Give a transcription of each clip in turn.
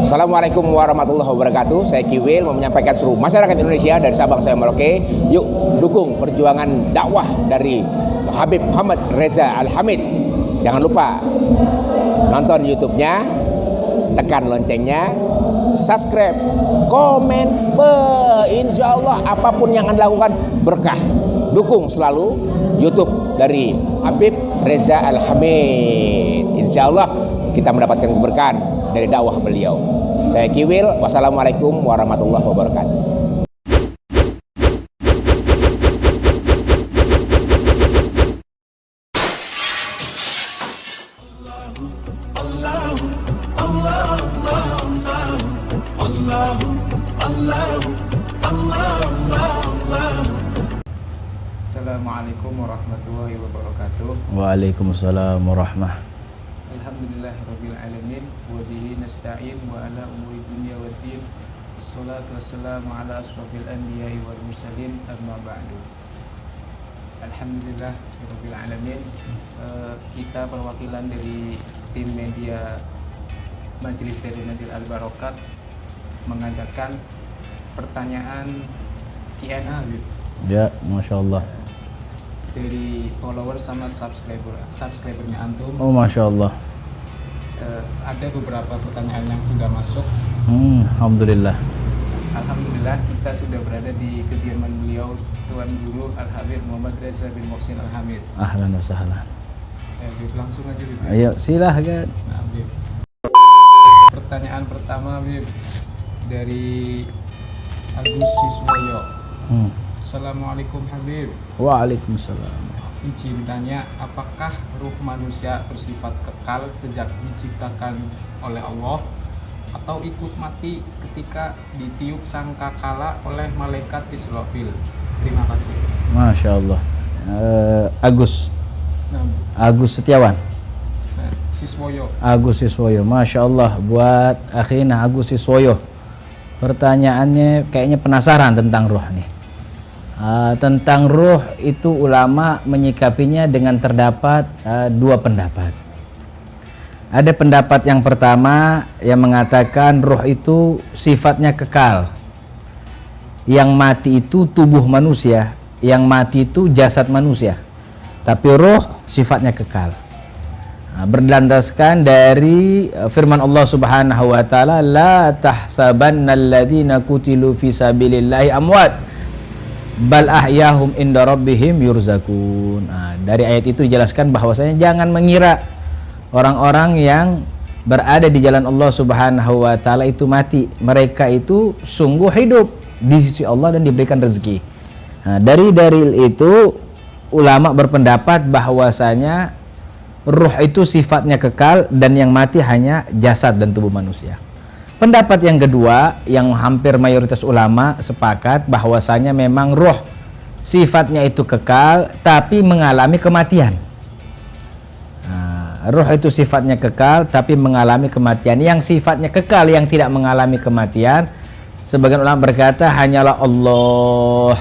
Assalamualaikum warahmatullahi wabarakatuh. Saya Kiwil mau menyampaikan seluruh masyarakat Indonesia dari Sabang sampai Merauke, yuk dukung perjuangan dakwah dari Habib Muhammad Reza Al-Hamid. Jangan lupa nonton YouTube-nya, tekan loncengnya, subscribe, komen, insya Allah apapun yang Anda lakukan berkah. Dukung selalu YouTube dari Habib Reza Al-Hamid. Insya Allah kita mendapatkan keberkahan dari dakwah beliau. Saya Kiwil, wassalamualaikum warahmatullahi wabarakatuh. Assalamualaikum warahmatullahi wabarakatuh. Waalaikumsalam warahmatullahi. Alhamdulillahirabbil alamin wa bihi nasta'in wa ala umuri dunya waddin. Wassalatu wassalamu ala asrofil anbiya'i wal mursalin, amma ba'du. Alhamdulillahirabbil alamin. Kita perwakilan dari tim media Majelis Darul Nadir Al Barokat mengadakan pertanyaan Q&A Ya, Masya Allah. dari follower sama subscribernya antum. Oh, Masya Allah. Ada beberapa pertanyaan yang sudah masuk. Alhamdulillah. Alhamdulillah kita sudah berada di kediaman beliau, Tuan Guru Al-Habib Muhammad Reza bin Muhsin Al-Hamid. Ahlan wa sahlan. Habib, langsung aja Habib. Ayo silahkan. Nah, Habib. Pertanyaan pertama Habib dari Agus Siswoyo. Assalamualaikum Habib. Waalaikumsalam. Izin tanya, apakah ruh manusia bersifat kekal sejak diciptakan oleh Allah atau ikut mati ketika ditiup sangkakala oleh malaikat Israfil? Terima kasih. Masya Allah. Agus Setiawan. Siswoyo. Agus Siswoyo. Masya Allah. Buat akhina Agus Siswoyo. Pertanyaannya kayaknya penasaran tentang ruh nih. Tentang ruh itu ulama menyikapinya dengan terdapat dua pendapat. Ada pendapat yang pertama yang mengatakan ruh itu sifatnya kekal. Yang mati itu tubuh manusia, yang mati itu jasad manusia. Tapi ruh sifatnya kekal. Berlandaskan dari firman Allah Subhanahu wa taala, la tahsabannal qutilu fi sabilillahi amwat bal ahyahum inda rabbihim yurzakun. Dari ayat itu dijelaskan bahwasanya jangan mengira orang-orang yang berada di jalan Allah Subhanahu wa taala itu mati. Mereka itu sungguh hidup di sisi Allah dan diberikan rezeki. Dari dalil itu ulama berpendapat bahwasanya ruh itu sifatnya kekal dan yang mati hanya jasad dan tubuh manusia. Pendapat yang kedua yang hampir mayoritas ulama sepakat bahwasanya memang ruh sifatnya itu kekal tapi mengalami kematian. Ruh itu sifatnya kekal tapi mengalami kematian. Yang sifatnya kekal yang tidak mengalami kematian, sebagian ulama berkata hanyalah Allah,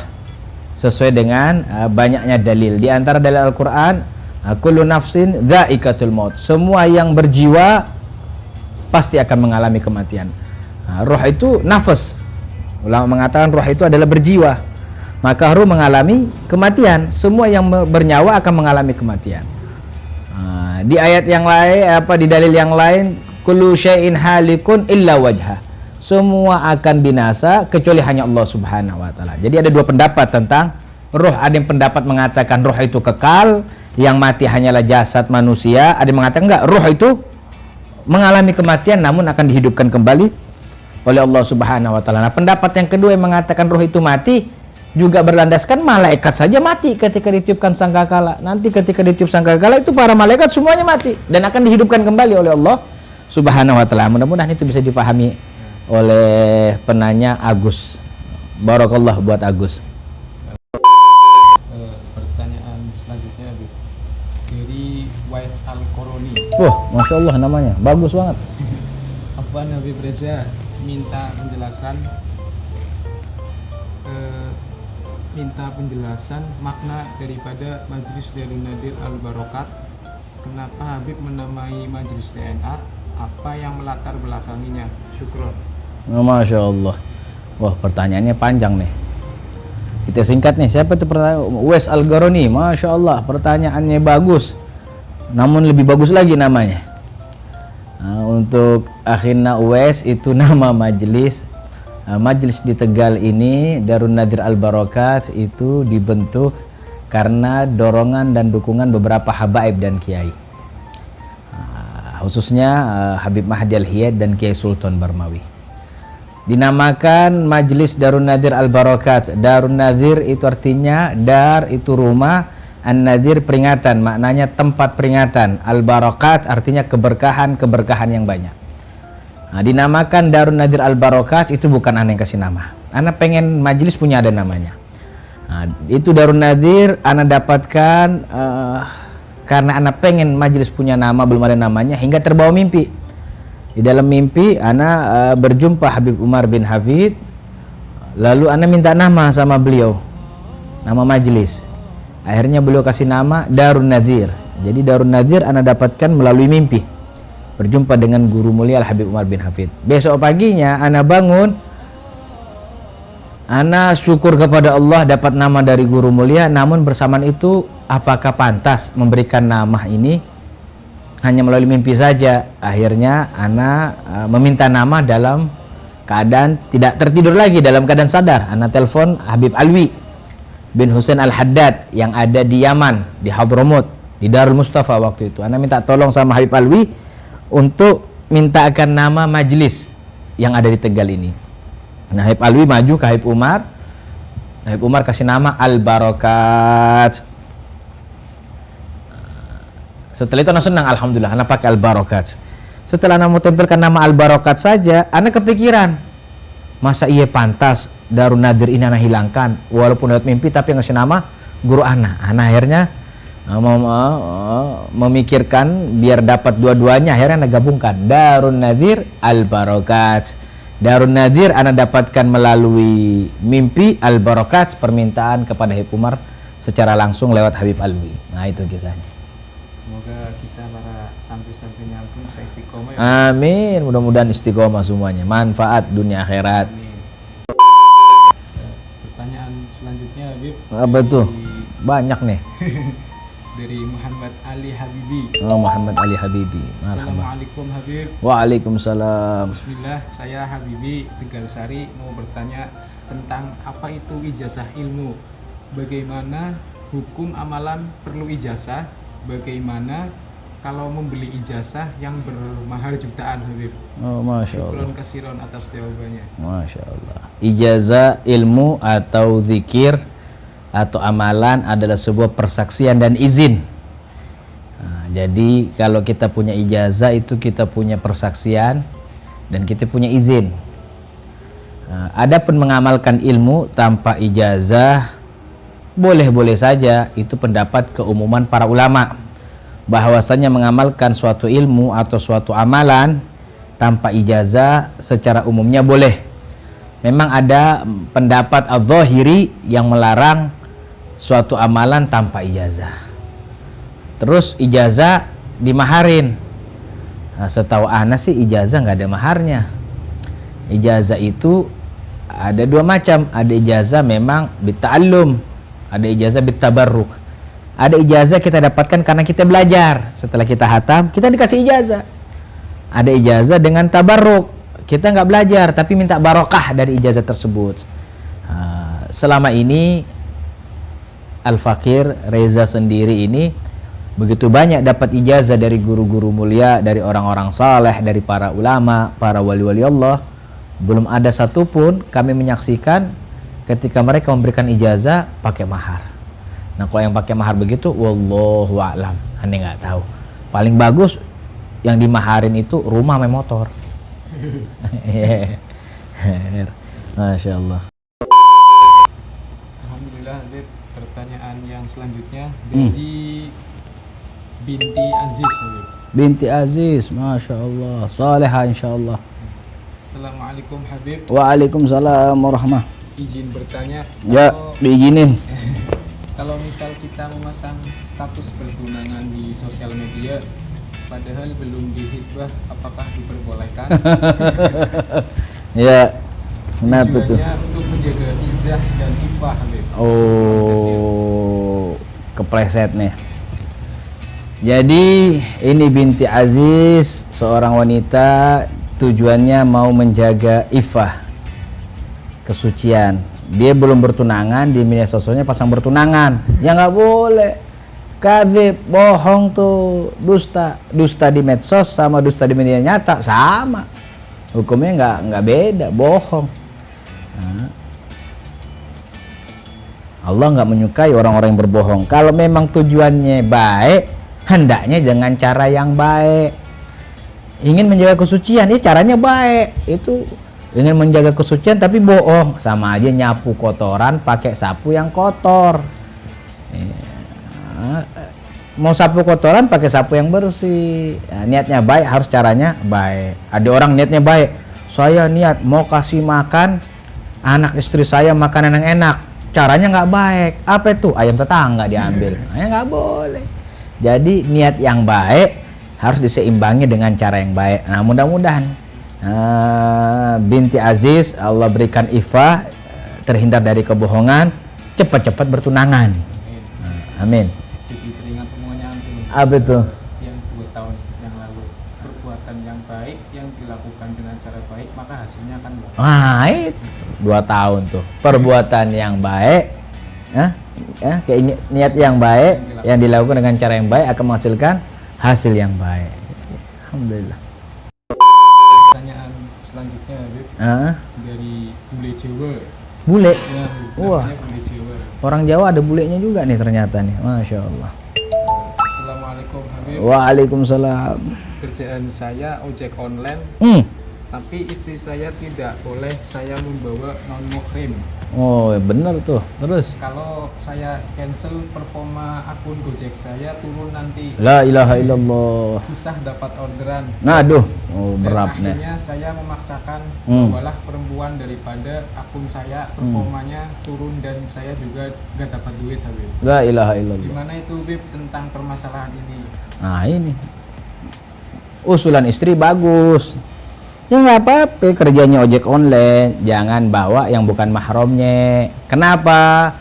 sesuai dengan banyaknya dalil. Di antara dalil Al-Quran, kullu nafsin dha'iqatul maut. Semua yang berjiwa pasti akan mengalami kematian. Ruh itu nafas. Ulama mengatakan ruh itu adalah berjiwa. Maka ruh mengalami kematian. Semua yang bernyawa akan mengalami kematian. Di ayat yang lain, di dalil yang lain, kullu syai'in halikun illa wajha. Semua akan binasa kecuali hanya Allah Subhanahu wa taala. Jadi ada dua pendapat tentang ruh. Ada yang pendapat mengatakan ruh itu kekal, yang mati hanyalah jasad manusia. Ada yang mengatakan enggak, ruh itu mengalami kematian namun akan dihidupkan kembali oleh Allah Subhanahu wa taala. Nah, pendapat yang kedua yang mengatakan ruh itu mati juga berlandaskan malaikat saja mati ketika ditiupkan sangkakala. Nanti ketika ditiup sangkakala itu para malaikat semuanya mati dan akan dihidupkan kembali oleh Allah Subhanahu wa taala. Mudah-mudahan itu bisa dipahami oleh penanya Agus. Barakallah buat Agus. Pertanyaan selanjutnya dari Wais Al-Koroni. Masya Allah namanya, bagus banget. Afwan Habib Reza minta penjelasan makna daripada Majelis Darul Nadir Al Barokat. Kenapa Habib menamai Majelis DNA? Apa yang melatar belakanginya? Syukron. Oh, Masya Allah. Wah, pertanyaannya panjang nih. Kita singkat nih. Siapa itu pertanyaan? Uwais Al-Qarani. Masya Allah, pertanyaannya bagus. Namun lebih bagus lagi namanya. Nah, untuk akhirnya Uwais itu nama majelis. Majelis di Tegal ini Darun Nadir Al-Barakat itu dibentuk karena dorongan dan dukungan beberapa habaib dan kiai. Khususnya Habib Mahdi Al-Hiyad dan Kiai Sultan Barmawi. Dinamakan Majelis Darun Nadir Al-Barakat. Darun Nadir itu artinya dar itu rumah, An-Nadir peringatan, maknanya tempat peringatan. Al-Barakat artinya keberkahan yang banyak. Nah, dinamakan Darun Nadir Al-Barakat itu bukan ana yang kasih nama. Ana pengen majelis punya ada namanya. Nah, itu Darun Nadir ana dapatkan karena ana pengen majelis punya nama, belum ada namanya, hingga terbawa mimpi. Di dalam mimpi ana berjumpa Habib Umar bin Hafid. Lalu ana minta nama sama beliau, nama majelis. Akhirnya beliau kasih nama Darun Nadir. Jadi Darun Nadir ana dapatkan melalui mimpi, berjumpa dengan guru mulia Al Habib Umar bin Hafid. Besok paginya ana bangun, ana syukur kepada Allah dapat nama dari guru mulia. Namun bersamaan itu, apakah pantas memberikan nama ini hanya melalui mimpi saja? Akhirnya ana meminta nama dalam keadaan tidak tertidur lagi, dalam keadaan sadar. Ana telepon Habib Alwi bin Husain Al-Haddad yang ada di Yaman, di Hadramut, di Darul Mustafa waktu itu. Ana minta tolong sama Habib Alwi untuk mintakan nama majelis yang ada di Tegal ini. Nah, Habib Alwi maju ke Habib Umar. Habib Umar kasih nama Al-Barakat. Setelah itu ana senang, alhamdulillah, ana pakai Al-Barakat. Setelah ana mau tempelkan nama Al-Barakat saja, ana kepikiran, masa iya pantas Darun Nadir ini ana hilangkan walaupun lewat mimpi, tapi ngasih nama guru ana. Ana akhirnya memikirkan biar dapat dua-duanya, akhirnya ana gabungkan Darun Nadir Al-Barakat. Darun Nadir ana dapatkan melalui mimpi, Al-Barakat permintaan kepada Habib Umar secara langsung lewat Habib Alwi. Nah, itu kisahnya. Semoga kita para santri-santrinya pun istiqomah ya. Amin, mudah-mudahan istiqomah semuanya, manfaat dunia akhirat. Amin. Pertanyaan selanjutnya, Habib. Apa tuh? Banyak nih. Dari Muhammad Ali Habibi. Oh, Muhammad Ali Habibi. Assalamualaikum Habib. Waalaikumsalam. Bismillah, saya Habibi Tegal Sari mau bertanya tentang apa itu ijazah ilmu. Bagaimana hukum amalan perlu ijazah? Bagaimana kalau membeli ijazah yang bermahar jutaan, Habib? Oh, Masya Allah. Syukron kasiron atas jawabannya. Masya Allah. Ijazah ilmu atau zikir atau amalan adalah sebuah persaksian dan izin. Nah, jadi kalau kita punya ijazah itu kita punya persaksian dan kita punya izin. Nah, adapun mengamalkan ilmu tanpa ijazah boleh-boleh saja, itu pendapat keumuman para ulama, bahwasanya mengamalkan suatu ilmu atau suatu amalan tanpa ijazah secara umumnya boleh. Memang ada pendapat al-Zahiri yang melarang suatu amalan tanpa ijazah. Terus ijazah dimaharin. Nah, setahu ana sih ijazah nggak ada maharnya. Ijazah itu ada dua macam. Ada ijazah memang bita'allum, ada ijazah bitabarruk. Ada ijazah kita dapatkan karena kita belajar. Setelah kita hatam, kita dikasih ijazah. Ada ijazah dengan tabarruk, kita nggak belajar tapi minta barokah dari ijazah tersebut. Selama ini Al-Fakir Reza sendiri ini begitu banyak dapat ijazah dari guru-guru mulia, dari orang-orang saleh, dari para ulama, para wali-wali Allah. Belum ada satupun kami menyaksikan ketika mereka memberikan ijazah pakai mahar. Nah, kalau yang pakai mahar begitu, wallahu a'lam, aneh nggak tahu. Paling bagus yang dimaharin itu rumah sama motor. Masya Allah. Alhamdulillah, Habib. Pertanyaan yang selanjutnya dari Binti Aziz, Habib. Binti Aziz, Masya Allah, salehah insya Allah. Assalamualaikum Habib. Waalaikumsalam warahmah. Izin bertanya, Ya, diizinin. kalau misal kita memasang status pertunangan di sosial media, padahal belum dihitbah, apakah diperbolehkan? Ya, kenapa tuh? Tujuannya untuk menjaga izah dan ifah, Habib. Oh, kepleset nih. Jadi ini binti Aziz, seorang wanita, tujuannya mau menjaga ifah, kesucian. Dia belum bertunangan, di media sosialnya pasang bertunangan. Ya nggak boleh. Kadzib, bohong tuh, dusta di medsos sama dusta di media nyata sama. Hukumnya nggak beda, bohong. Nah, Allah nggak menyukai orang-orang yang berbohong. Kalau memang tujuannya baik, hendaknya dengan cara yang baik. Ingin menjaga kesucian, ini caranya baik. Itu ingin menjaga kesucian tapi bohong, sama aja nyapu kotoran pakai sapu yang kotor. Mau sapu kotoran pakai sapu yang bersih. Nah, niatnya baik, harus caranya baik. Ada orang niatnya baik, saya niat mau kasih makan anak istri saya makanan yang enak, caranya nggak baik. Apa itu? Ayam tetangga diambil. Nah, nggak boleh. Jadi niat yang baik harus diseimbangi dengan cara yang baik. Nah, mudah-mudahan binti Aziz Allah berikan ifah, terhindar dari kebohongan, cepat-cepat bertunangan. Amin. Jadi teringat semuanya antum. Apa itu? Yang 2 tahun yang lalu, perbuatan yang baik yang dilakukan dengan cara baik maka hasilnya akan baik. Itu 2 tahun tuh, perbuatan yang baik, kayak niat yang baik yang dilakukan dengan cara yang baik akan menghasilkan hasil yang baik. Alhamdulillah. Pertanyaan selanjutnya, Habib, dari bule Jawa. Bule? Ya, Wah, bule Jawa. orang Jawa ada bulenya juga nih ternyata nih, Masya Allah. Assalamualaikum, Habib. Waalaikumsalam. Kerjaan saya ojek online, tapi istri saya tidak boleh saya membawa non muhrim. Oh, bener tuh. Terus? Kalau saya cancel, performa akun Gojek saya turun nanti. La ilaha illallah. Susah dapat orderan. Nah, aduh, Dan berat nih. akhirnya saya memaksakan bawalah perempuan daripada akun saya performanya turun dan saya juga gak dapat duit, Habib. La ilaha illallah. Gimana itu, Habib, tentang permasalahan ini? Nah, ini usulan istri bagus. Ya nggak apa-apa, kerjanya ojek online, jangan bawa yang bukan mahramnya. Kenapa?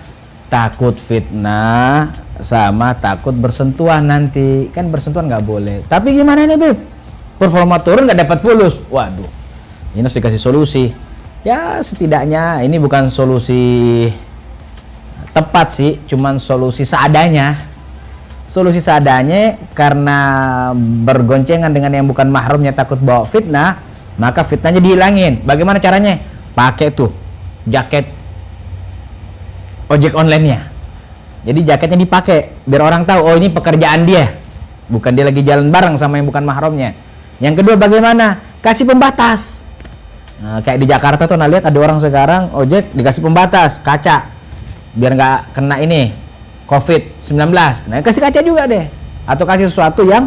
Takut fitnah sama takut bersentuhan nanti. Kan bersentuhan nggak boleh. Tapi gimana nih, Beb? Performa turun nggak dapat fulus. Waduh, ini harus dikasih solusi. Ya setidaknya ini bukan solusi tepat sih, cuman solusi seadanya. Solusi seadanya karena bergoncengan dengan yang bukan mahramnya takut bawa fitnah, maka fitnahnya dihilangin. Bagaimana caranya? Pakai tuh jaket ojek online-nya. Jadi jaketnya dipakai biar orang tahu, oh ini pekerjaan dia, bukan dia lagi jalan bareng sama yang bukan mahramnya. Yang kedua bagaimana? Kasih pembatas. Nah, kayak di Jakarta tuh, nah lihat ada orang sekarang ojek dikasih pembatas kaca biar nggak kena ini COVID-19. Nah, kasih kaca juga deh, atau kasih sesuatu yang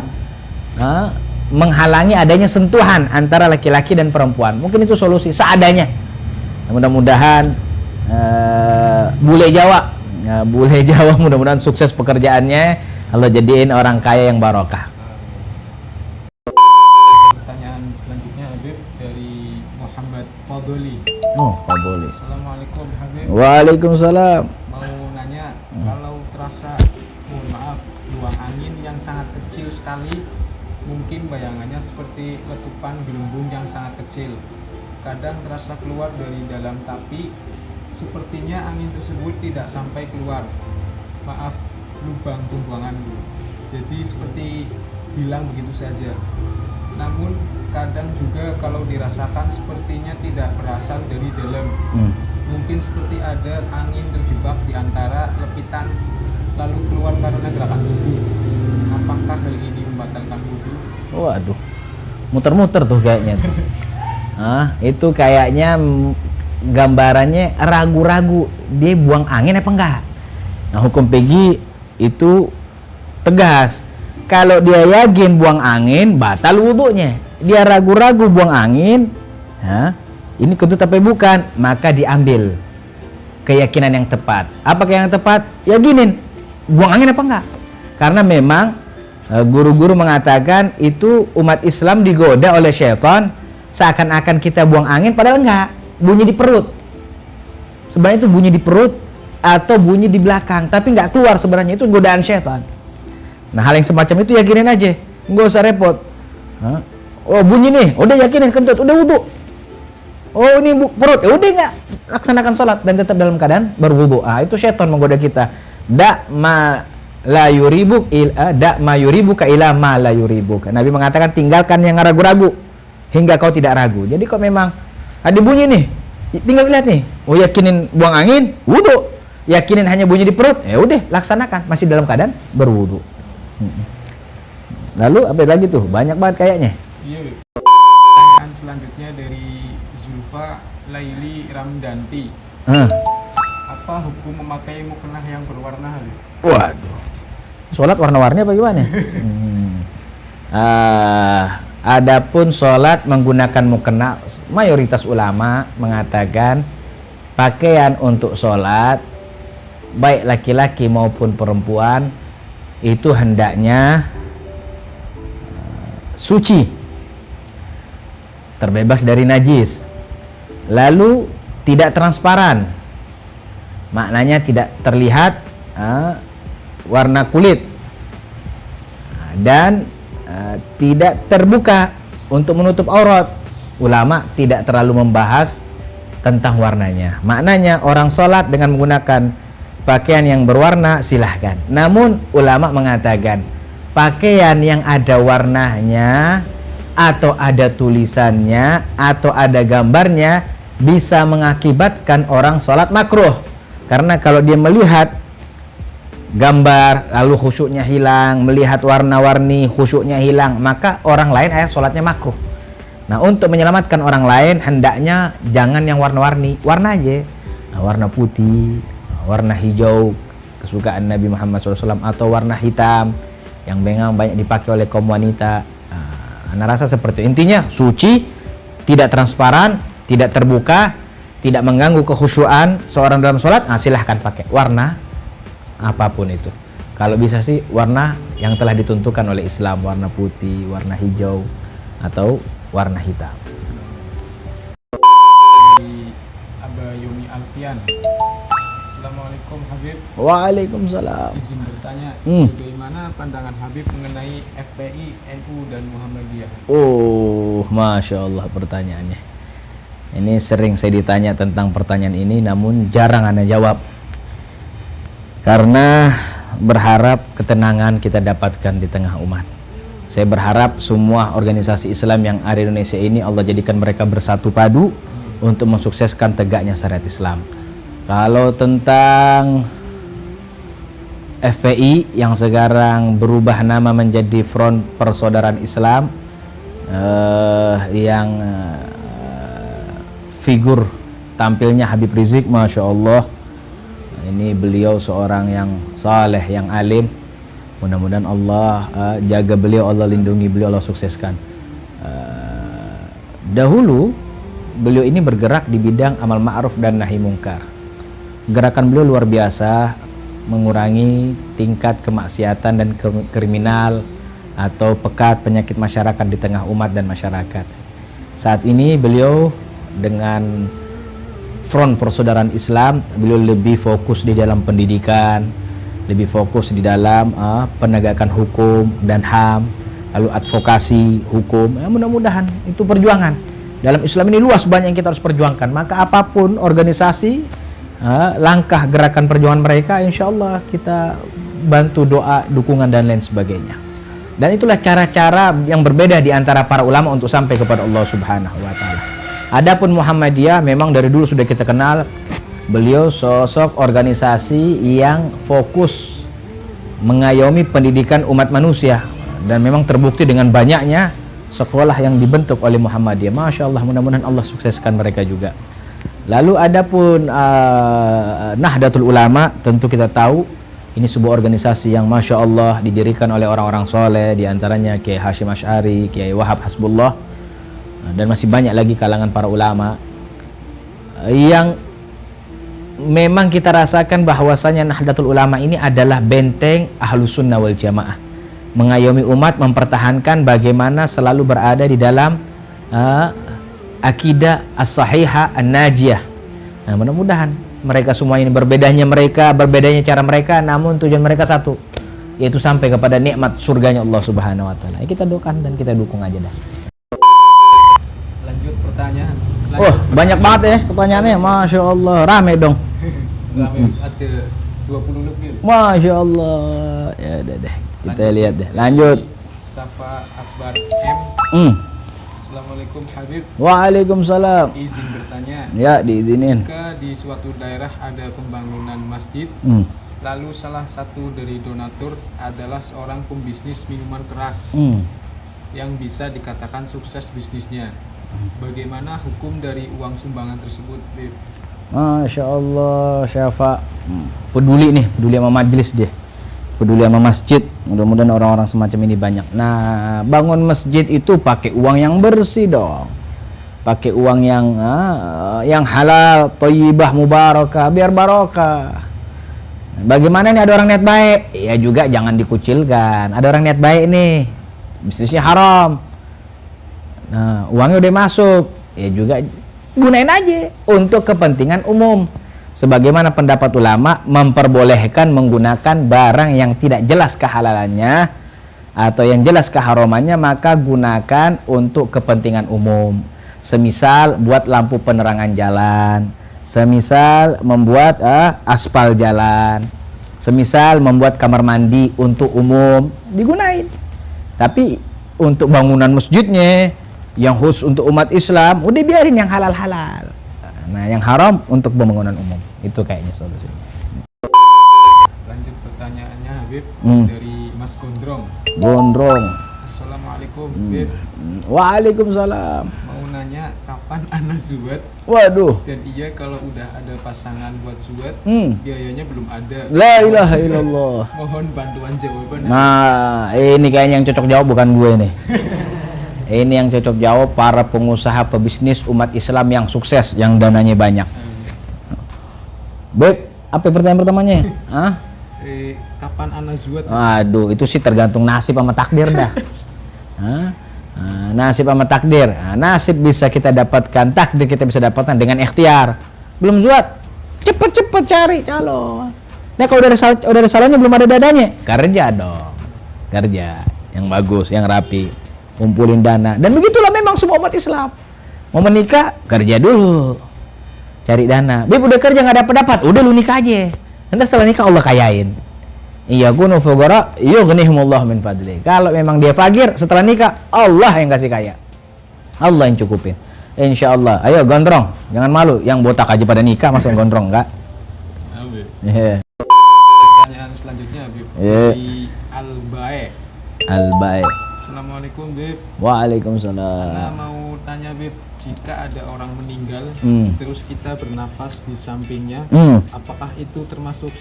menghalangi adanya sentuhan antara laki-laki dan perempuan. Mungkin itu solusi seadanya. Mudah-mudahan bule Jawa mudah-mudahan sukses pekerjaannya, Allah jadiin orang kaya yang barokah. Pertanyaan selanjutnya, Habib, dari Muhammad Fadoli. Oh, Fadoli. Assalamualaikum, Habib. Waalaikumsalam. Mau nanya, kalau terasa, mohon maaf, buang angin yang sangat kecil sekali, mungkin bayangannya seperti letupan gelembung yang sangat kecil. Kadang terasa keluar dari dalam, tapi sepertinya angin tersebut tidak sampai keluar. Maaf, lubang pembuanganku. Jadi seperti hilang begitu saja. Namun kadang juga kalau dirasakan sepertinya tidak berasal dari dalam. Mungkin seperti ada angin terjebak di antara lepitan lalu keluar karena gerakan tubuh. Apakah hal ini membatalkan wudhu? Waduh, muter-muter tuh kayaknya tuh. Itu kayaknya gambarannya ragu-ragu dia buang angin apa enggak. Nah, hukum PG itu tegas. Kalau dia yakin buang angin, batal wudhunya. Dia ragu-ragu buang angin, ini kentut tapi bukan, maka diambil keyakinan yang tepat. Apakah yang tepat? Yakinin buang angin apa enggak. Karena memang Guru-guru mengatakan itu umat Islam digoda oleh syaitan seakan-akan kita buang angin, padahal enggak, bunyi di perut. Sebenarnya itu bunyi di perut atau bunyi di belakang, tapi nggak keluar, sebenarnya itu godaan syaitan. Nah, hal yang semacam itu yakinin aja, nggak usah repot. Oh, bunyi nih, udah yakinin, kentut, udah wudu. Oh, ini perut, ya udah, nggak laksanakan sholat dan tetap dalam keadaan berwudu. Itu syaitan menggoda kita. Ma yuribuka ila ma la yuribuka. Nabi mengatakan tinggalkan yang ragu-ragu hingga kau tidak ragu. Jadi kok memang ada bunyi nih, tinggal lihat nih. Oh, yakinin buang angin, wudu. Yakinin hanya bunyi di perut, ya udah laksanakan, masih dalam keadaan berwudu. Lalu apa lagi tuh? Banyak banget kayaknya. Iya. Pertanyaan selanjutnya dari Zulfa Laili Ramdanti. Apa hukum memakai mukena yang berwarna Habib? Waduh. Sholat warna-warni apa gimana? Adapun sholat menggunakan mukena, mayoritas ulama mengatakan pakaian untuk sholat baik laki-laki maupun perempuan itu hendaknya suci, terbebas dari najis, lalu tidak transparan, maknanya tidak terlihat warna kulit, dan tidak terbuka untuk menutup aurat. Ulama tidak terlalu membahas tentang warnanya. Maknanya orang sholat dengan menggunakan pakaian yang berwarna silahkan. Namun ulama mengatakan pakaian yang ada warnanya atau ada tulisannya atau ada gambarnya bisa mengakibatkan orang sholat makruh. Karena kalau dia melihat gambar lalu khusyuknya hilang, melihat warna-warni khusyuknya hilang, maka orang lain sholatnya makruh. Nah, untuk menyelamatkan orang lain hendaknya jangan yang warna-warni, warna aja, warna putih, warna hijau kesukaan Nabi Muhammad SAW, atau warna hitam yang memang banyak dipakai oleh kaum wanita. Ana rasa seperti itu. Intinya suci, tidak transparan, tidak terbuka, tidak mengganggu kekhusyuan seorang dalam sholat. Silahkan pakai warna apapun itu. Kalau bisa sih warna yang telah ditentukan oleh Islam, warna putih, warna hijau, atau warna hitam. Dari Abayomi Alfian. Assalamualaikum Habib. Waalaikumsalam. Izin bertanya, bagaimana pandangan Habib mengenai FPI, NU dan Muhammadiyah? Oh, Masya Allah pertanyaannya. Ini sering saya ditanya tentang pertanyaan ini, namun jarang Anda jawab. Karena berharap ketenangan kita dapatkan di tengah umat. Saya berharap semua organisasi Islam yang ada di Indonesia ini Allah jadikan mereka bersatu padu untuk mensukseskan tegaknya syariat Islam. Kalau tentang FPI yang sekarang berubah nama menjadi Front Persaudaraan Islam, yang figur tampilnya Habib Rizik, Masya Allah, ini beliau seorang yang saleh, yang alim. Mudah-mudahan Allah jaga beliau, Allah lindungi beliau, Allah sukseskan. Dahulu beliau ini bergerak di bidang amal ma'ruf dan nahi mungkar. Gerakan beliau luar biasa, mengurangi tingkat kemaksiatan dan kriminal atau pekat penyakit masyarakat di tengah umat dan masyarakat. Saat ini beliau dengan Front Persaudaraan Islam, beliau lebih fokus di dalam pendidikan, lebih fokus di dalam penegakan hukum dan HAM, lalu advokasi hukum. Mudah-mudahan itu perjuangan. Dalam Islam ini luas, banyak yang kita harus perjuangkan. Maka apapun organisasi, langkah gerakan perjuangan mereka, insya Allah kita bantu, doa, dukungan dan lain sebagainya. Dan itulah cara-cara yang berbeda di antara para ulama untuk sampai kepada Allah Subhanahu wa Ta'ala. Adapun Muhammadiyah memang dari dulu sudah kita kenal. Beliau sosok organisasi yang fokus mengayomi pendidikan umat manusia, dan memang terbukti dengan banyaknya sekolah yang dibentuk oleh Muhammadiyah. Masya Allah, mudah-mudahan Allah sukseskan mereka juga. Lalu adapun Nahdlatul Ulama, tentu kita tahu ini sebuah organisasi yang Masya Allah didirikan oleh orang-orang soleh, diantaranya Kiai Hashim Asy'ari, Kiai Wahab Hasbullah, dan masih banyak lagi kalangan para ulama yang memang kita rasakan bahwasanya Nahdlatul Ulama ini adalah benteng Ahlus Sunnah wal Jamaah. mengayomi umat, mempertahankan bagaimana selalu berada di dalam akidah as-sahihah an-najiyah. Nah, mudah-mudahan mereka semua ini berbedanya cara mereka, namun tujuan mereka satu, yaitu sampai kepada nikmat surganya Allah Subhanahu wa taala. Kita doakan dan kita dukung aja dah. Lanjut pertanyaan. Banyak banget ya pertanyaannya. Masya Allah, rame dong. Rame, ada 20 lebih. Masya Allah. Ya udah deh, kita lihat deh. Lanjut. Safa Akbar M. Assalamualaikum Habib. Waalaikumsalam. Izin bertanya. Ya, diizinin. Jika di suatu daerah ada pembangunan masjid, lalu salah satu dari donatur adalah seorang pembisnis minuman keras yang bisa dikatakan sukses bisnisnya. Bagaimana hukum dari uang sumbangan tersebut, Bib? Masya Allah, Syafa peduli sama majelis dia, peduli sama masjid. Mudah-mudahan orang-orang semacam ini banyak. Nah, bangun masjid itu pakai uang yang bersih dong, pakai uang yang halal, thayyibah, mubarakah, biar barokah. Bagaimana nih ada orang niat baik? Ya juga jangan dikucilkan. Ada orang niat baik nih, bisnisnya haram. Nah, uangnya udah masuk, ya juga gunain aja untuk kepentingan umum. Sebagaimana pendapat ulama memperbolehkan menggunakan barang yang tidak jelas kehalalannya atau yang jelas keharamannya, maka gunakan untuk kepentingan umum. Semisal buat lampu penerangan jalan, semisal membuat aspal jalan, semisal membuat kamar mandi untuk umum, digunain. Tapi untuk bangunan masjidnya yang khusus untuk umat Islam, udah biarin yang halal-halal. Nah, yang haram untuk pembangunan umum. Itu kayaknya solusinya. Lanjut pertanyaannya, Habib, dari Mas Gondrong. Assalamualaikum, Habib. Waalaikumsalam. Mau nanya kapan ana zuat? Waduh. Dan iya kalau udah ada pasangan buat zuat, biayanya belum ada. La ilaha illallah. Mohon bantuan jawaban. Nah, ini kayaknya yang cocok jawab bukan gue nih. Ini yang cocok jawab para pengusaha pebisnis umat Islam yang sukses, yang dananya banyak. Beb, apa pertanyaan pertamanya? Kapan ana zuat? Aduh, itu sih tergantung nasib sama takdir dah. Nasib sama takdir. Nasib bisa kita dapatkan, takdir kita bisa dapatkan dengan ikhtiar. Belum zuat, cepet-cepet cari calon. Nah, kalau udah ada salahnya, belum ada dadanya, kerja dong. Kerja yang bagus, yang rapi. Kumpulin dana, dan begitulah memang semua umat Islam mau menikah, kerja dulu cari dana. Beb udah kerja nggak dapat, udah lu nikah aja, nanti setelah nikah Allah kayain. Iya kunu fuqara yughnihumullah min fadli. Kalau memang dia fakir, setelah nikah Allah yang kasih kaya, Allah yang cukupin, insya Allah. Ayo gondrong, jangan malu, yang botak aja pada nikah, masa yang gondrong enggak? Pertanyaan selanjutnya, Bib, dari Al-Bae. Assalamualaikum, Bib. Waalaikumsalam. Nah, mau tanya, Bib, jika ada orang meninggal terus kita bernafas di sampingnya, apakah itu termasuk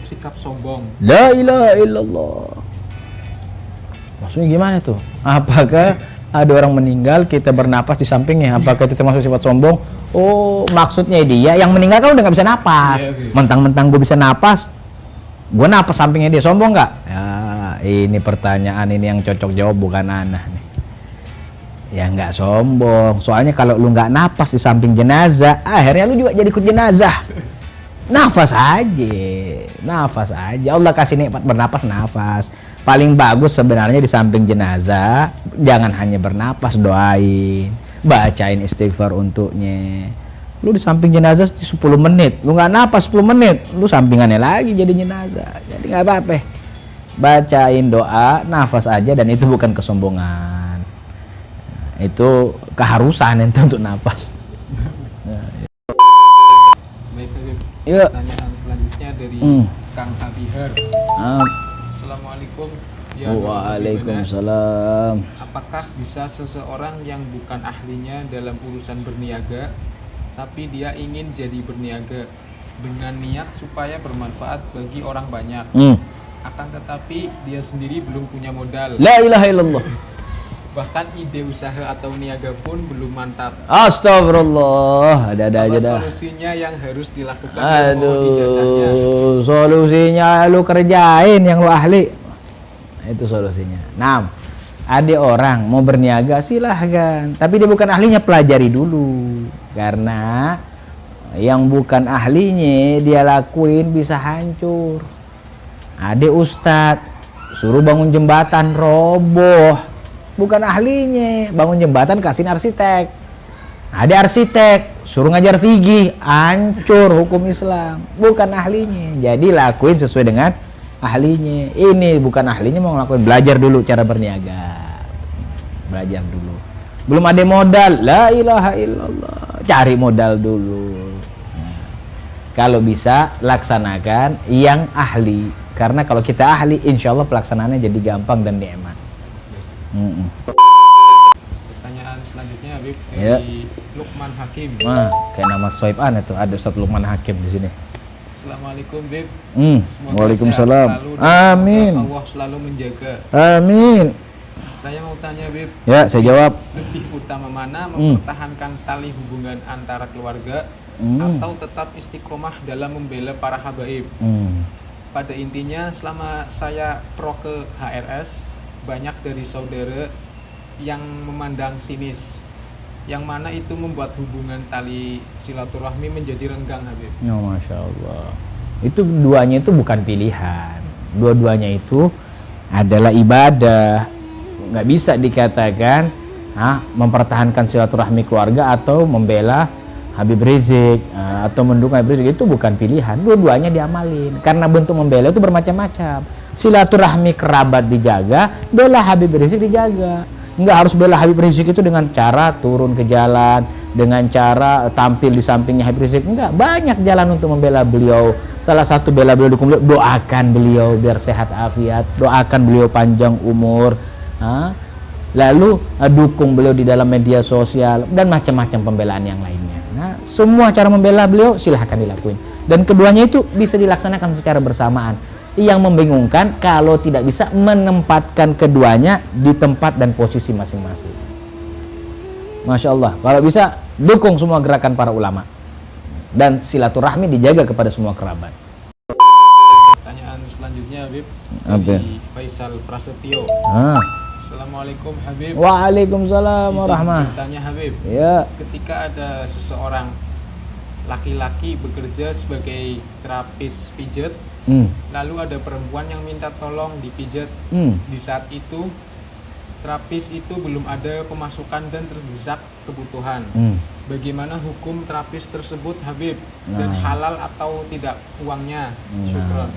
sikap sombong? La ilaha illallah. Maksudnya gimana tuh? Apakah ada orang meninggal kita bernapas di sampingnya, apakah itu termasuk sifat sombong? Oh, maksudnya dia yang meninggal kan udah nggak bisa napas. Mentang-mentang gue bisa napas, gue napas sampingnya dia, sombong nggak? Ya, ini pertanyaan ini yang cocok jawab bukan Ana nih. Ya nggak sombong, soalnya kalau lu nggak napas di samping jenazah, akhirnya lu juga jadi ikut jenazah. Nafas aja. Allah kasih nikmat bernapas, nafas. Paling bagus sebenarnya di samping jenazah, jangan hanya bernapas, doain, bacain istighfar untuknya. Lu di samping jenazah 10 menit, lu nggak napas 10 menit, lu sampingannya lagi jadi jenazah. Jadi nggak apa-apa, bacain doa, nafas aja, dan itu bukan kesombongan, itu keharusan itu untuk nafas. Baik, Habib. Yuk. Pertanyaan selanjutnya dari Kang Abihar. Assalamualaikum. Ya, Waalaikumsalam. apakah bisa seseorang yang bukan ahlinya dalam urusan berniaga, tapi dia ingin jadi berniaga dengan niat supaya bermanfaat bagi orang banyak, akan tetapi dia sendiri belum punya modal, La ilaha illallah. Bahkan ide usaha atau niaga pun belum mantap. Astagfirullah, ada aja Apa dah. solusinya yang harus dilakukan? Mohon ijazahnya. Aduh, solusinya lu kerjain yang lu ahli. Itu solusinya. Nah, ada orang mau berniaga silahkan, tapi dia bukan ahlinya, pelajari dulu. Karena yang bukan ahlinya dia lakuin bisa hancur. Ada ustadz suruh bangun jembatan roboh, bukan ahlinya, bangun jembatan kasihin arsitek. Ada arsitek suruh ngajar fikih, hancur hukum Islam, bukan ahlinya. Jadi lakuin sesuai dengan ahlinya. Ini bukan ahlinya mau ngelakuin, belajar dulu cara berniaga, belajar dulu. Belum ada modal, la ilaha illallah, cari modal dulu. Nah, kalau bisa laksanakan yang ahli, karena kalau kita ahli insya Allah pelaksanaannya jadi gampang dan nikmat. Pertanyaan selanjutnya Habib Ya. dari Lukman Hakim. Wah, kayak nama swipe an itu, ada Ustaz Lukman Hakim di sini. Assalamualaikum Bib. Semoga Waalaikumsalam. sehat selalu dan Amin. semoga Allah selalu menjaga. Amin. Saya mau tanya Bib, Ya, saya jawab. lebih utama mana mempertahankan tali hubungan antara keluarga atau tetap istiqomah dalam membela para habaib? Pada intinya selama saya pro ke HRS, banyak dari saudara yang memandang sinis, yang mana itu membuat hubungan tali silaturahmi menjadi renggang Habib. Ya, Masya Allah. Itu duanya itu bukan pilihan. Dua-duanya itu adalah ibadah. Nggak bisa dikatakan mempertahankan silaturahmi keluarga atau membela Habib Rizik atau mendukung Habib Rizik. Itu bukan pilihan. Dua-duanya diamalin. Karena bentuk membela itu bermacam-macam. Silaturahmi kerabat dijaga, bela Habib Rizik dijaga. Nggak harus bela Habib Rizik itu dengan cara turun ke jalan, dengan cara tampil di sampingnya Habib Rizik. Enggak, banyak jalan untuk membela beliau. Salah satu bela beliau, dukung beliau, doakan beliau biar sehat afiat, doakan beliau panjang umur, lalu dukung beliau di dalam media sosial dan macam-macam pembelaan yang lainnya. Nah, semua cara membela beliau silahkan dilakuin, dan keduanya itu bisa dilaksanakan secara bersamaan. Yang membingungkan kalau tidak bisa menempatkan keduanya di tempat dan posisi masing-masing. Masya Allah, kalau bisa dukung semua gerakan para ulama dan silaturahmi dijaga kepada semua kerabat. Pertanyaan selanjutnya Habib Apa? dari Faisal Prasetyo. Assalamualaikum Habib. Waalaikumsalam Izin warahmah. bertanya Habib, Ya. ketika ada seseorang laki-laki bekerja sebagai terapis pijat, lalu ada perempuan yang minta tolong dipijat. Di saat itu terapis itu belum ada pemasukan dan terdesak kebutuhan. Bagaimana hukum terapis tersebut Habib? Dan halal atau tidak uangnya? Syukron.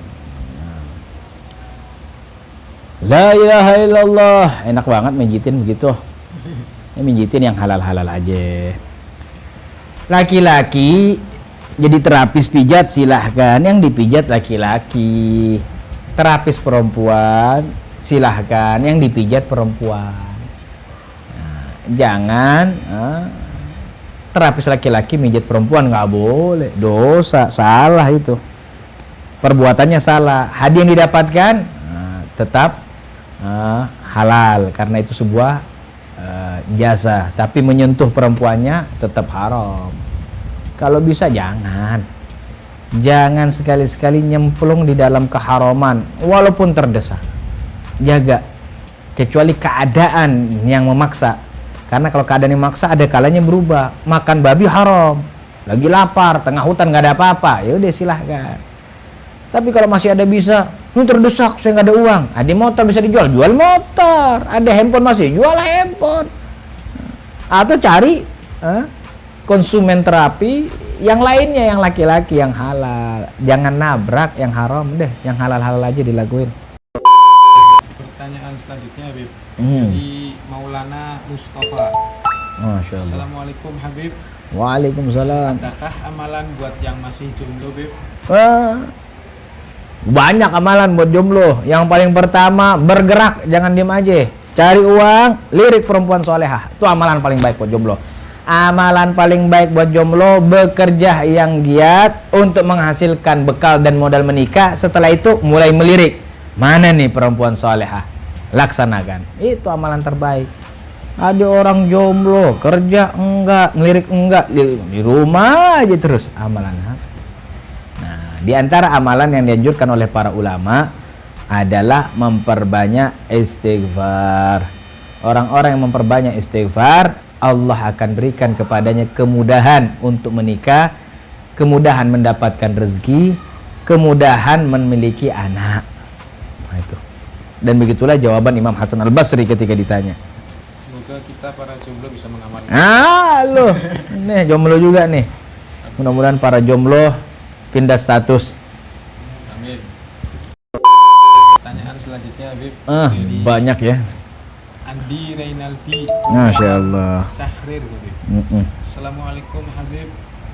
La ilaha illallah. Enak banget mijitin begitu. Ini mijitin yang halal-halal aja. Laki-laki jadi terapis pijat silahkan, yang dipijat laki-laki. Terapis perempuan silahkan, yang dipijat perempuan. Jangan terapis laki-laki mijit perempuan, nggak boleh, dosa, salah itu, perbuatannya salah. Hadiah yang didapatkan tetap halal karena itu sebuah jasa, tapi menyentuh perempuannya tetap haram. Kalau bisa jangan sekali-sekali nyemplung di dalam keharaman walaupun terdesak. Jaga, kecuali keadaan yang memaksa. Karena kalau keadaan yang memaksa ada kalanya berubah. Makan babi haram, lagi lapar, tengah hutan nggak ada apa-apa, ya udah silahkan. Tapi kalau masih ada bisa, ini terdesak, saya nggak ada uang, ada motor bisa dijual, jual motor. Ada handphone masih, jual handphone. Atau cari konsumen terapi yang lainnya, yang laki-laki, yang halal. Jangan nabrak yang haram deh, yang halal-halal aja dilakuin. Pertanyaan selanjutnya Habib dari Maulana Mustafa. Masya Allah. Assalamualaikum Habib. Waalaikumsalam. Adakah amalan buat yang masih jomblo Bib? Banyak amalan buat jomblo. Yang paling pertama, bergerak, jangan diem aja. Cari uang, lirik perempuan solehah. Itu amalan paling baik buat jomblo. Amalan paling baik buat jomblo, bekerja yang giat untuk menghasilkan bekal dan modal menikah. Setelah itu mulai melirik, mana nih perempuan solehah, laksanakan. Itu amalan terbaik. Ada orang jomblo, kerja enggak, ngelirik enggak, di rumah aja terus amalan. Nah, di antara amalan yang dianjurkan oleh para ulama adalah memperbanyak istighfar. Orang-orang yang memperbanyak istighfar, Allah akan berikan kepadanya kemudahan untuk menikah, kemudahan mendapatkan rezeki, kemudahan memiliki anak. Nah, itu. Dan begitulah jawaban Imam Hasan Al-Basri ketika ditanya. Semoga kita para jomblo bisa mengamalkan. Loh, nih jomblo juga nih. Mudah-mudahan para jomblo pindah status. Amin. Pertanyaan selanjutnya, Habib. Banyak ya. Andi Reynaldi. Masya Allah. Syahrir, Habib. Assalamualaikum, Habib.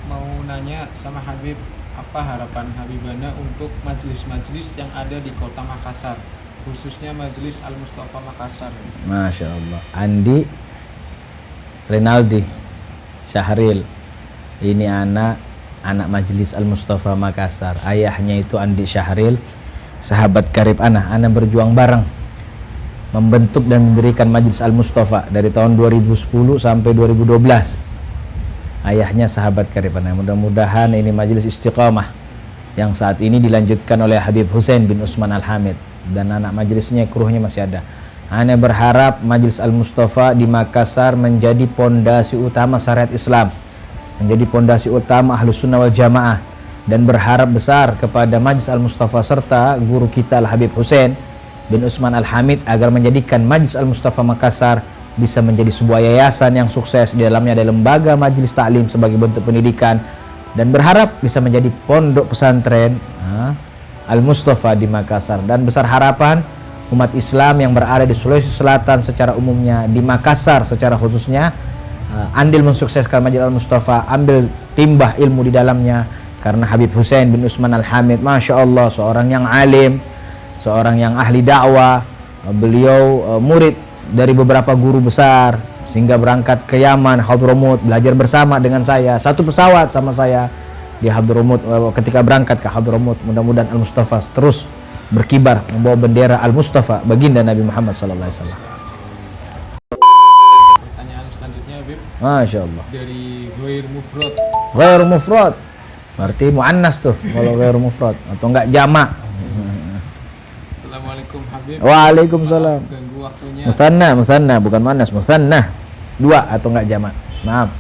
Mau nanya sama Habib, apa harapan Habibana untuk majelis-majelis yang ada di kota Makassar, khususnya Majelis Al-Mustafa Makassar? Masya Allah. Andi Renaldi Syahril, ini anak Majelis Al-Mustafa Makassar. Ayahnya itu Andi Syahril, sahabat karib ana berjuang bareng membentuk dan mendirikan Majelis Al-Mustafa dari tahun 2010 sampai 2012. Ayahnya sahabat karib ana. Mudah-mudahan ini majelis istiqamah yang saat ini dilanjutkan oleh Habib Hussein bin Usman Al-Hamid, dan anak majelisnya, kruhnya masih ada. Ana berharap Majelis Al-Mustafa di Makassar menjadi pondasi utama syariat Islam, menjadi pondasi utama Ahlus Sunnah wal Jamaah, dan berharap besar kepada Majelis Al-Mustafa serta guru kita Al-Habib Hussein bin Usman Al-Hamid agar menjadikan Majelis Al-Mustafa Makassar bisa menjadi sebuah yayasan yang sukses. Di dalamnya ada lembaga majelis taklim sebagai bentuk pendidikan, dan berharap bisa menjadi pondok pesantren Al-Mustafa di Makassar. Dan besar harapan umat Islam yang berada di Sulawesi Selatan secara umumnya, di Makassar secara khususnya, andil mensukseskan Majelis Al-Mustafa, ambil timbah ilmu di dalamnya, karena Habib Hussein bin Usman Al-Hamid, Masya Allah, seorang yang alim, seorang yang ahli dakwah. Beliau murid dari beberapa guru besar, sehingga berangkat ke Yaman, Hadramut, belajar bersama dengan saya, satu pesawat sama saya di Hadramut. Ketika berangkat ke Hadramut, mudah-mudahan Al-Mustafa terus berkibar membawa bendera Al-Mustafa, baginda Nabi Muhammad SAW. Pertanyaan selanjutnya, Habib. Masya Allah. Dari Ghair Mufrad. Ghair Mufrad berarti muannas tuh kalau ghair mufrad, atau enggak jamak. Assalamualaikum, Habib. Waalaikumsalam. Maaf ganggu waktunya. Musanna bukan muannas, musanna, dua atau enggak jamak. Maaf.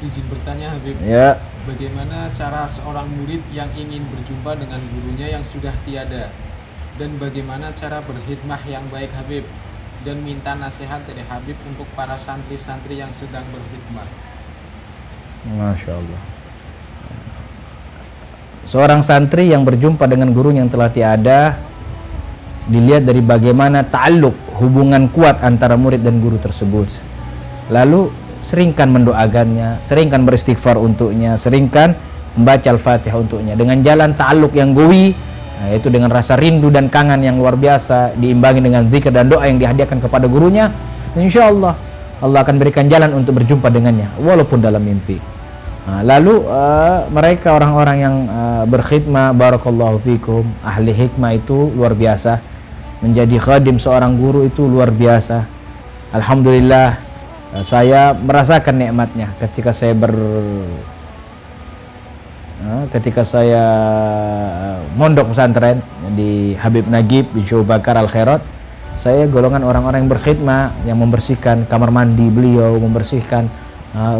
Izin bertanya, Habib. Ya. Bagaimana cara seorang murid yang ingin berjumpa dengan gurunya yang sudah tiada? Dan bagaimana cara berkhidmah yang baik, Habib? Dan minta nasihat dari Habib untuk para santri-santri yang sedang berkhidmah. Masya Allah. Seorang santri yang berjumpa dengan guru yang telah tiada dilihat dari bagaimana ta'alluq, hubungan kuat antara murid dan guru tersebut. Lalu seringkan mendoakannya, seringkan beristighfar untuknya, seringkan membaca Al-Fatihah untuknya dengan jalan ta'alluq yang gawi, yaitu dengan rasa rindu dan kangen yang luar biasa, diimbangi dengan zikir dan doa yang dihadiahkan kepada gurunya. Insya Allah Allah akan berikan jalan untuk berjumpa dengannya walaupun dalam mimpi. Lalu mereka orang-orang yang berkhidmah, barakallahu fikum, ahli hikmah itu luar biasa. Menjadi khadim seorang guru itu luar biasa. Alhamdulillah, saya merasakan nikmatnya ketika saya mondok pesantren di Habib Nagib di Syuh Bakar Al-Khairat. Saya golongan orang-orang yang berkhidmah, yang membersihkan kamar mandi beliau, membersihkan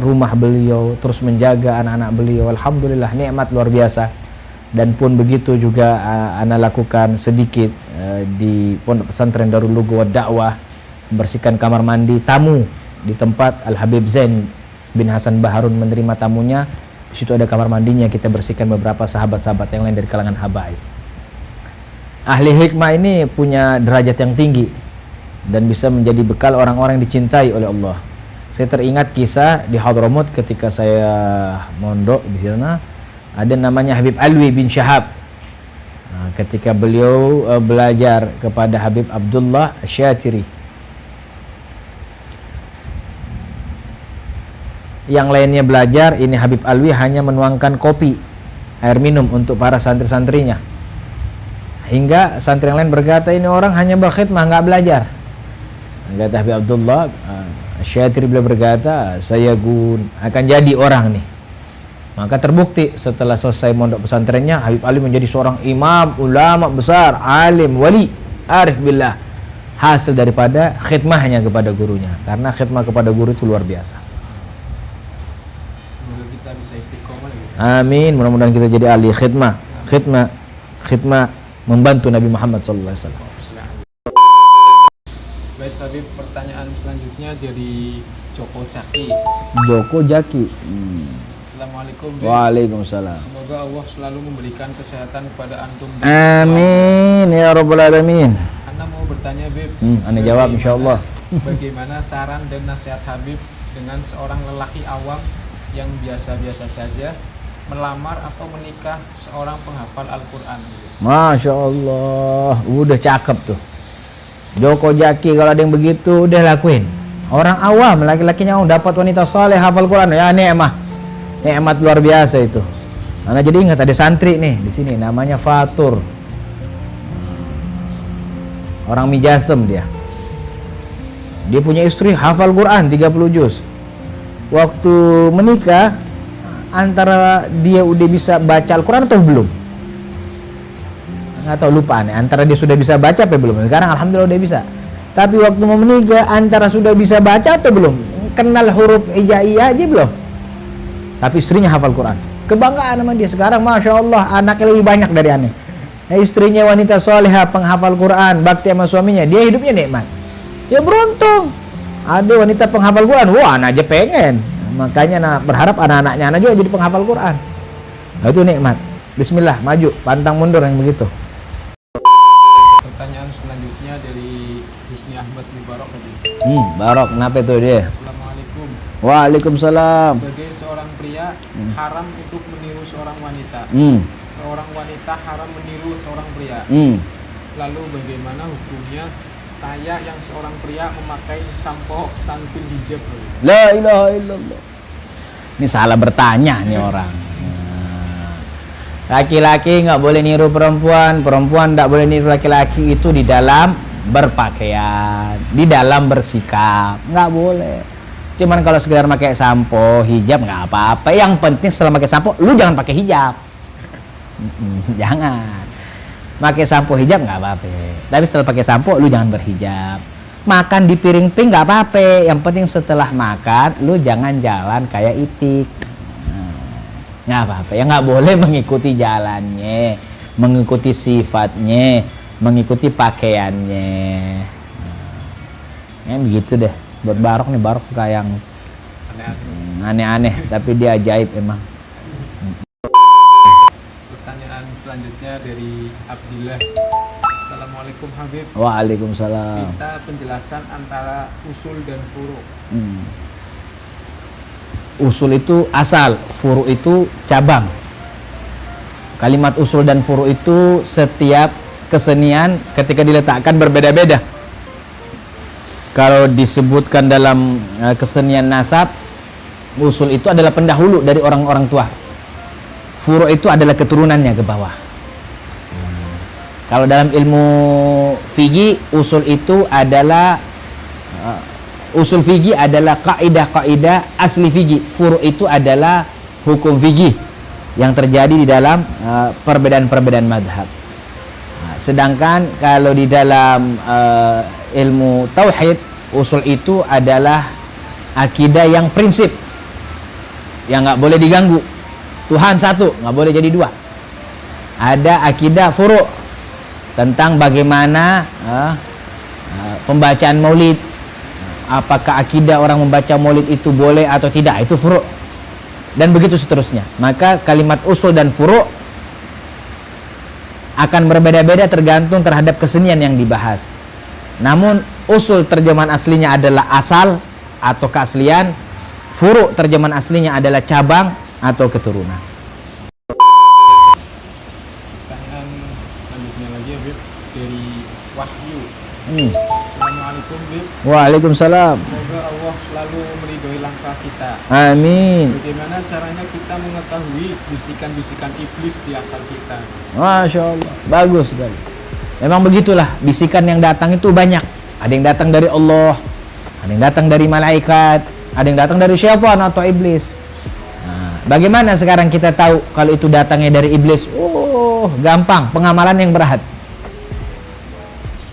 rumah beliau, terus menjaga anak-anak beliau. Alhamdulillah, nikmat luar biasa. Dan pun begitu juga ana lakukan sedikit di pondok pesantren Darul Lugu wa Dakwah, membersihkan kamar mandi tamu di tempat Al-Habib Zain bin Hasan Baharun menerima tamunya. Di situ ada kamar mandinya, kita bersihkan beberapa sahabat-sahabat yang lain dari kalangan habaib. Ahli hikmah ini punya derajat yang tinggi dan bisa menjadi bekal orang-orang yang dicintai oleh Allah. Saya teringat kisah di Hadramut ketika saya mondok di sana, ada namanya Habib Alwi bin Syahab. Ketika beliau belajar kepada Habib Abdullah Syatiri, yang lainnya belajar, ini Habib Alwi hanya menuangkan kopi, air minum untuk para santri-santrinya. Hingga santri yang lain berkata, ini orang hanya berkhidmah, nggak belajar. Kata Habib Abdullah Syatiri beliau berkata, saya akan jadi orang nih. Maka terbukti setelah selesai mondok pesantrennya, Habib Ali menjadi seorang imam, ulama besar, alim, wali, arif billah. Hasil daripada khidmahnya kepada gurunya. Karena khidmah kepada guru itu luar biasa. Semoga kita bisa istiqomah gitu. Amin. Mudah-mudahan kita jadi ahli khidmah. Khidmah membantu Nabi Muhammad SAW. Baik, Habib, pertanyaan selanjutnya dari Joko Jaki. Joko Jaki. Assalamualaikum, Bib. Waalaikumsalam. Semoga Allah selalu memberikan kesehatan kepada antum. Amin ya rabbal alamin. Anda mau bertanya, Bib. Anda jawab insyaallah. Bagaimana saran dan nasihat Habib dengan seorang lelaki awam yang biasa-biasa saja melamar atau menikah seorang penghafal Al-Quran? Masya Allah, udah cakep tuh Joko Jaki. Kalau ada yang begitu udah lakuin. Orang awam, laki-lakinya dapat wanita saleh hafal Quran, ya nikmat luar biasa itu. Karena jadi ingat ada santri nih di sini namanya Fatur, orang Mijasem dia punya istri hafal Quran 30 juz. Waktu menikah antara dia udah bisa baca Al-Quran atau belum, nggak tahu, lupa nih, antara dia sudah bisa baca apa belum. Sekarang alhamdulillah udah bisa, tapi waktu mau menikah antara sudah bisa baca atau belum, kenal huruf hijaiyah aja belum, tapi istrinya hafal Quran. Kebanggaan sama dia. Sekarang Masya Allah anaknya lebih banyak dari aneh. Nah, istrinya wanita solehah penghafal Quran, bakti sama suaminya, dia hidupnya nikmat. Ya beruntung ada wanita penghafal Quran. Wah, anak aja pengen. Makanya berharap anak-anaknya juga jadi penghafal Quran. Nah, itu nikmat. Bismillah, maju, pantang mundur yang begitu. Pertanyaan selanjutnya dari Husni Ahmad Mubarak. Barok, kenapa itu dia? Assalamualaikum. Waalaikumsalam. Sebagai seorang pria, haram untuk meniru seorang wanita. Seorang wanita haram meniru seorang pria. Lalu bagaimana hukumnya saya yang seorang pria memakai sampo sunsil hijab? La ilaha illallah. Ini salah bertanya nih orang. Laki-laki nggak boleh niru perempuan, perempuan nggak boleh niru laki-laki. Itu di dalam berpakaian, di dalam bersikap, nggak boleh. Cuman kalau sekedar pakai sampo hijab nggak apa-apa. Yang penting setelah pakai sampo, lu jangan pakai hijab. Jangan. Pakai sampo hijab nggak apa-apa. Tapi setelah pakai sampo, lu jangan berhijab. Makan di piring pink nggak apa-apa. Yang penting setelah makan, lu jangan jalan kayak itik. Nggak apa-apa. Ya nggak boleh mengikuti jalannya, mengikuti sifatnya, mengikuti pakaiannya. Ya begitu deh. Buat Barok nih, Barok suka yang aneh-aneh. Tapi dia ajaib emang. Pertanyaan selanjutnya dari Abdillah. Assalamualaikum Habib. Waalaikumsalam. Minta penjelasan antara usul dan furu. Usul itu asal, furu itu cabang. Kalimat usul dan furu itu setiap kesenian ketika diletakkan berbeda-beda. Kalau disebutkan dalam kesenian nasab, usul itu adalah pendahulu dari orang-orang tua. Furu itu adalah keturunannya ke bawah. Kalau dalam ilmu fikih, usul itu adalah usul fikih adalah kaidah-kaidah asli fikih. Furu itu adalah hukum fikih yang terjadi di dalam perbedaan-perbedaan madhab. Sedangkan kalau di dalam ilmu tauhid, usul itu adalah akidah yang prinsip, yang nggak boleh diganggu. Tuhan satu, nggak boleh jadi dua. Ada akidah furu tentang bagaimana pembacaan maulid. Apakah akidah orang membaca maulid itu boleh atau tidak, itu furu'. Dan begitu seterusnya. Maka kalimat usul dan furu' akan berbeda-beda tergantung terhadap kesenian yang dibahas. Namun usul terjemahan aslinya adalah asal atau keaslian, furu' terjemahan aslinya adalah cabang atau keturunan. Pertanyaan selanjutnya lagi Habib dari Wahyu. Assalamualaikum Bib. Waalaikumsalam. Semoga Allah selalu meridhoi langkah kita. Amin. Bagaimana caranya kita mengetahui bisikan-bisikan iblis di akal kita? Masya Allah, bagus sekali. Memang begitulah, bisikan yang datang itu banyak. Ada yang datang dari Allah, ada yang datang dari malaikat, ada yang datang dari syaitan atau iblis. Nah, bagaimana sekarang kita tahu kalau itu datangnya dari iblis? Oh, gampang, pengamalan yang berat.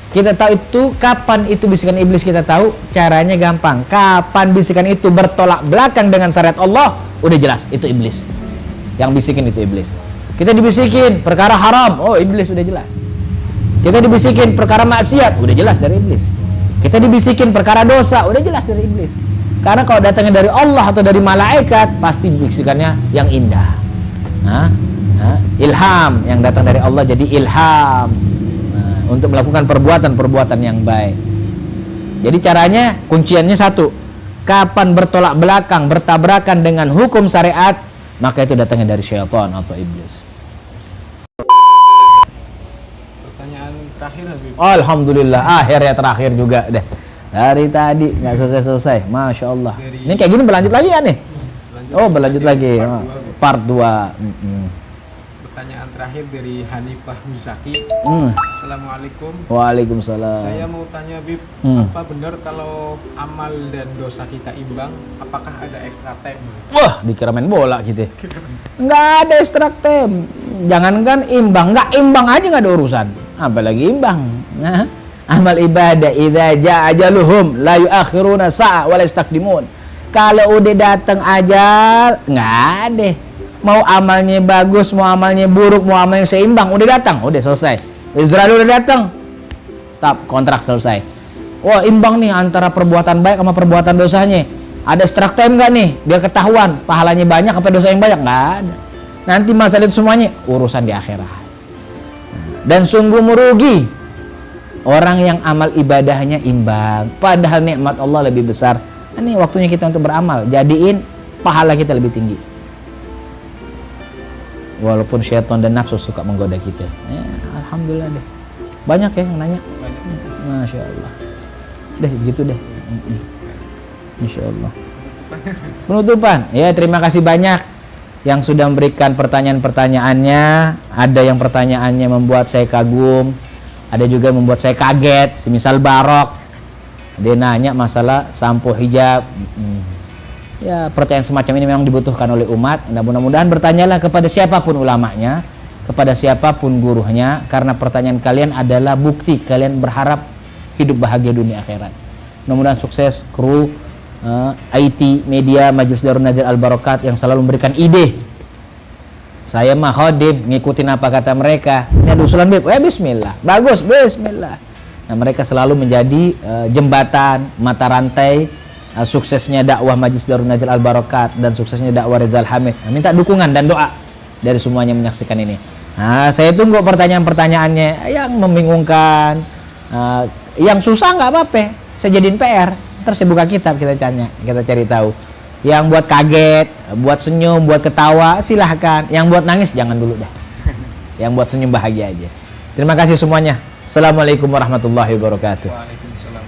Kita tahu itu kapan itu bisikan iblis, kita tahu caranya gampang. Kapan bisikan itu bertolak belakang dengan syariat Allah, udah jelas itu iblis. Yang bisikin itu iblis. Kita dibisikin perkara haram, oh iblis, udah jelas. Kita dibisikin perkara maksiat, udah jelas dari iblis. Kita dibisikin perkara dosa, udah jelas dari iblis. Karena kalau datangnya dari Allah atau dari malaikat, pasti bisikannya yang indah. Ilham yang datang dari Allah jadi ilham untuk melakukan perbuatan-perbuatan yang baik. Jadi caranya, kunciannya satu. Kapan bertolak belakang, bertabrakan dengan hukum syariat, maka itu datangnya dari syaitan atau iblis. Pertanyaan terakhir Habib. Alhamdulillah, akhirnya terakhir juga deh. Dari tadi nggak selesai-selesai, Masya Allah. Ini kayak gini berlanjut lagi ya nih? Berlanjut lagi. Part 2. Pertanyaan terakhir dari Hanifah Muzaki. Assalamualaikum. Waalaikumsalam. Saya mau tanya Bib, apa benar kalau amal dan dosa kita imbang, apakah ada extra time? Wah, dikira main bola gitu. Nggak ada extra time. Jangankan imbang, nggak imbang aja nggak ada urusan. Apalagi imbang. Nah, amal ibadah idza jaa ajaluhum la yuakhiruna sa'a wa la yastaqdimun. Kalau udah datang ajal, nggak ada. Mau amalnya bagus, mau amalnya buruk, mau amalnya seimbang, udah datang, udah selesai. Israel udah datang, stop, kontrak selesai. Wah, imbang nih antara perbuatan baik sama perbuatan dosanya. Ada strike time nggak nih? Biar ketahuan pahalanya banyak apa dosa yang banyak? Nggak ada. Nanti masalah itu semuanya urusan di akhirat. Dan sungguh merugi orang yang amal ibadahnya imbang, padahal nikmat Allah lebih besar. Ini waktunya kita untuk beramal, jadiin pahala kita lebih tinggi. Walaupun syaitan dan nafsu suka menggoda kita. Alhamdulillah deh. Banyak ya yang nanya. Masya Allah. Deh gitu deh. Masya Allah. Penutupan. Ya, terima kasih banyak yang sudah memberikan pertanyaan-pertanyaannya. Ada yang pertanyaannya membuat saya kagum, ada juga membuat saya kaget. Semisal Barok, dia nanya masalah sampo hijab. Ya, pertanyaan semacam ini memang dibutuhkan oleh umat. Mudah-mudahan bertanyalah kepada siapapun ulamanya, kepada siapapun gurunya, karena pertanyaan kalian adalah bukti kalian berharap hidup bahagia dunia akhirat. Mudah-mudahan sukses kru IT Media Majelis Darun Najat Al Barokat yang selalu memberikan ide. Saya mah khodim, ngikutin apa kata mereka. Ini ada usulan Bib, bismillah. Bagus, bismillah. Nah, mereka selalu menjadi jembatan, mata rantai suksesnya dakwah Majelis Darun Najat Al Barokat dan suksesnya dakwah Reza Al-Hamid. Minta dukungan dan doa dari semuanya menyaksikan ini. Nah, saya tunggu pertanyaan-pertanyaannya yang membingungkan, yang susah nggak apa-apa. Saya jadiin PR. Terus saya buka kitab, kita tanya, kita cari tahu. Yang buat kaget, buat senyum, buat ketawa, silahkan. Yang buat nangis jangan dulu dah. Yang buat senyum bahagia aja. Terima kasih semuanya. Assalamualaikum warahmatullahi wabarakatuh. Waalaikumsalam.